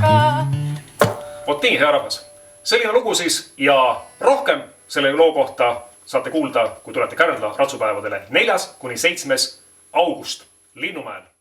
ka. Vot nii, hea rahvas. Selline lugu siis ja rohkem selle loo kohta saate kuulda, kui tulete Kärdla ratsupäevadele 4.–7. august Linnumäel.